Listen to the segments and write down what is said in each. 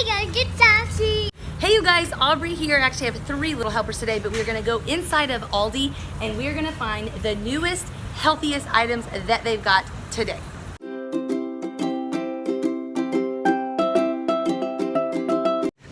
gotta get sassy. Hey you guys, Aubrey here. Actually, I have 3 little helpers today, but we're gonna go inside of Aldi and we're gonna find the newest, healthiest items that they've got today.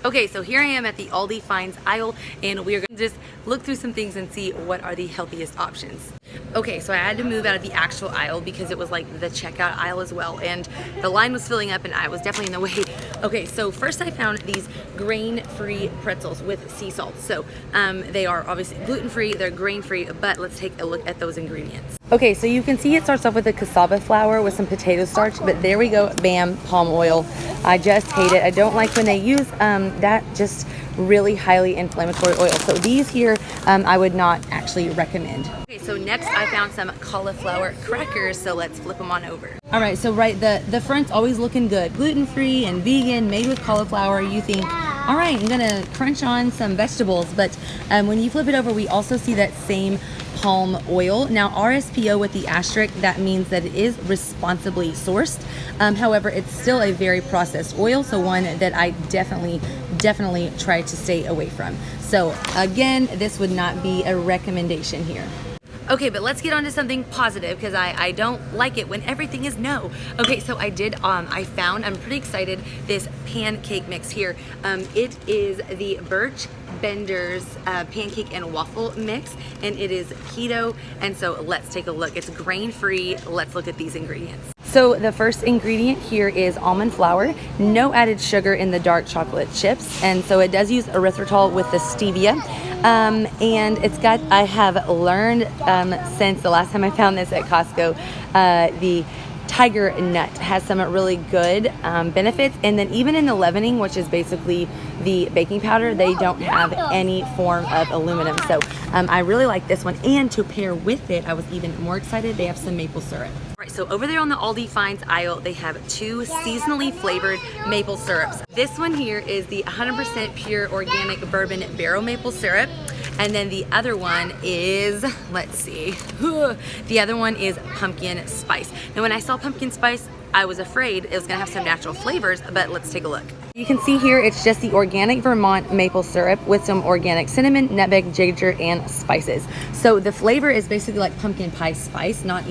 Okay, so here I am at the Aldi Finds aisle and we are gonna just look through some things and see what are the healthiest options. Okay, so I had to move out of the actual aisle because it was like the checkout aisle as well, and the line was filling up and I was definitely in the way. Okay, so first I found these grain-free pretzels with sea salt. So they are obviously gluten-free, they're grain-free, but let's take a look at those ingredients. Okay, so you can see it starts off with a cassava flour with some potato starch, but there we go, bam, palm oil. I just hate it. I don't like when they use that just really highly inflammatory oil. So these here, I would not actually recommend. Okay, so next I found some cauliflower crackers, so let's flip them on over. All right, so the front's always looking good. Gluten-free and vegan, made with cauliflower. You think, all right, I'm gonna crunch on some vegetables, but when you flip it over, we also see that same palm oil. Now RSPO with the asterisk, that means that it is responsibly sourced. However, it's still a very processed oil, so one that I definitely try to stay away from. So again, this would not be a recommendation here. Okay, but let's get on to something positive because I don't like it when everything is no. Okay, so I found, I'm pretty excited, this pancake mix here. It is the Birch Bender's pancake and waffle mix, and it is keto, and so let's take a look. It's grain-free. Let's look at these ingredients. So the first ingredient here is almond flour, no added sugar in the dark chocolate chips, and so it does use erythritol with the stevia. And it's got, I have learned since the last time I found this at Costco, the tiger nut has some really good benefits, and then even in the leavening, which is basically the baking powder, they don't have any form of aluminum. So I really like this one, and to pair with it, I was even more excited, they have some maple syrup. All right, so over there on the Aldi Finds aisle, they have 2 seasonally flavored maple syrups. This one here is the 100% pure organic bourbon barrel maple syrup. And then the other one is, let's see, the other one is pumpkin spice. Now when I saw pumpkin spice, I was afraid it was gonna have some natural flavors, but let's take a look. You can see here it's just the organic Vermont maple syrup with some organic cinnamon, nutmeg, ginger, and spices. So the flavor is basically like pumpkin pie spice, not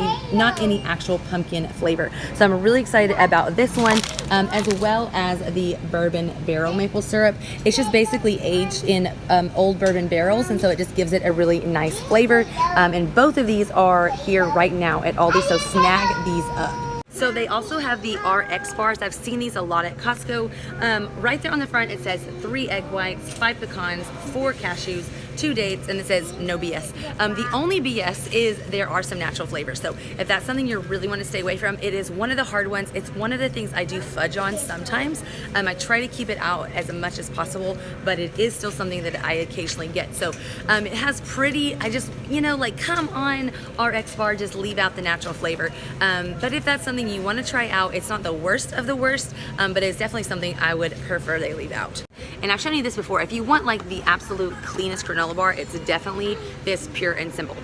any actual pumpkin flavor. So I'm really excited about this one, as well as the bourbon barrel maple syrup. It's just basically aged in old bourbon barrels, and so it just gives it a really nice flavor. And both of these are here right now at Aldi, so snag these up. So they also have the RX bars. I've seen these a lot at Costco. Right there on the front, it says 3 egg whites, 5 pecans, 4 cashews, 2 dates, and it says no BS. The only BS is there are some natural flavors. So if that's something you really want to stay away from, it is one of the hard ones. It's one of the things I do fudge on sometimes. I try to keep it out as much as possible, but it is still something that I occasionally get. So it has pretty, I just, like, come on, RX bar, just leave out the natural flavor. But if that's something you want to try out, it's not the worst of the worst, but it's definitely something I would prefer they leave out. And I've shown you this before. If you want like the absolute cleanest granola bar, it's definitely this Pure and Simple.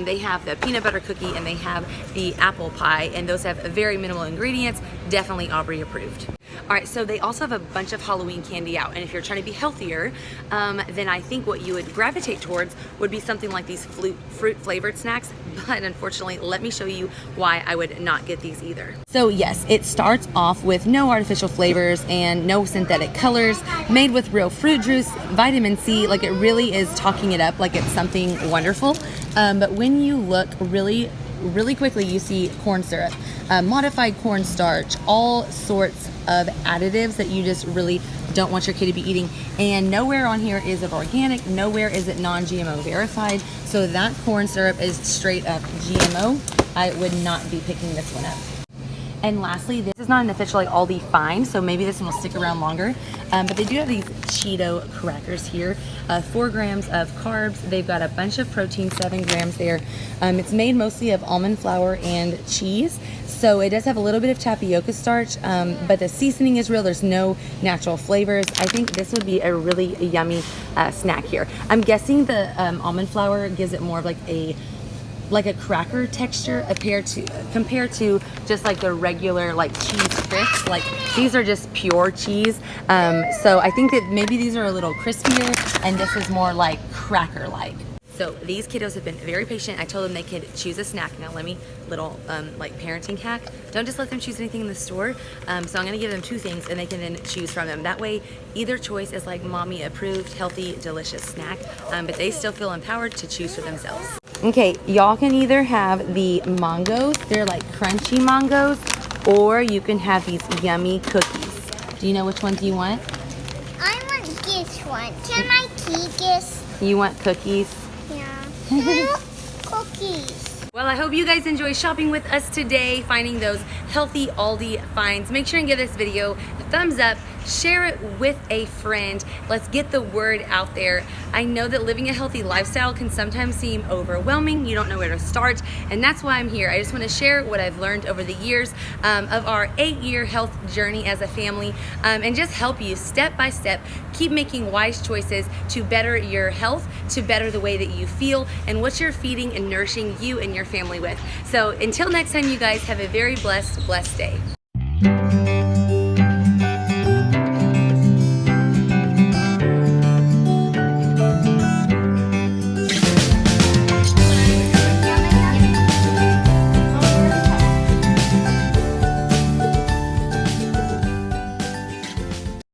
They have the peanut butter cookie and they have the apple pie, and those have very minimal ingredients. Definitely Aubrey approved. All right, so they also have a bunch of Halloween candy out, and if you're trying to be healthier, then I think what you would gravitate towards would be something like these fruit flavored snacks, but unfortunately, let me show you why I would not get these either. So yes, it starts off with no artificial flavors and no synthetic colors, made with real fruit juice, vitamin C, like it really is talking it up like it's something wonderful. But when you look really quickly, you see corn syrup, modified cornstarch, all sorts of additives that you just really don't want your kid to be eating. And nowhere on here is it organic, nowhere is it non-GMO verified. So that corn syrup is straight up GMO. I would not be picking this one up. And lastly, this is not an official Aldi find, so maybe this one will stick around longer. But they do have these Cheeto crackers here, 4 grams of carbs. They've got a bunch of protein, 7 grams there. It's made mostly of almond flour and cheese. So it does have a little bit of tapioca starch, but the seasoning is real. There's no natural flavors. I think this would be a really yummy snack here. I'm guessing the almond flour gives it more of like a like a cracker texture compared to just like the regular like cheese crisps. Like these are just pure cheese. So I think that maybe these are a little crispier and this is more like cracker-like. So these kiddos have been very patient. I told them they could choose a snack. Now let me, little like parenting hack. Don't just let them choose anything in the store. So I'm gonna give them 2 things and they can then choose from them. That way, either choice is like mommy approved, healthy, delicious snack, but they still feel empowered to choose for themselves. Okay, y'all can either have the mangoes, they're like crunchy mangoes, or you can have these yummy cookies. Do you know which ones you want? I want this one. Can I keep this? You want cookies? Yeah. Cookies. Well, I hope you guys enjoy shopping with us today, finding those healthy Aldi finds. Make sure and give this video a thumbs up, share it with a friend. Let's get the word out there. I know that living a healthy lifestyle can sometimes seem overwhelming. You don't know where to start, and that's why I'm here. I just want to share what I've learned over the years of our 8-year health journey as a family, and just help you step by step keep making wise choices to better your health, to better the way that you feel, and what you're feeding and nourishing you and your family with. So until next time, you guys have a very blessed day.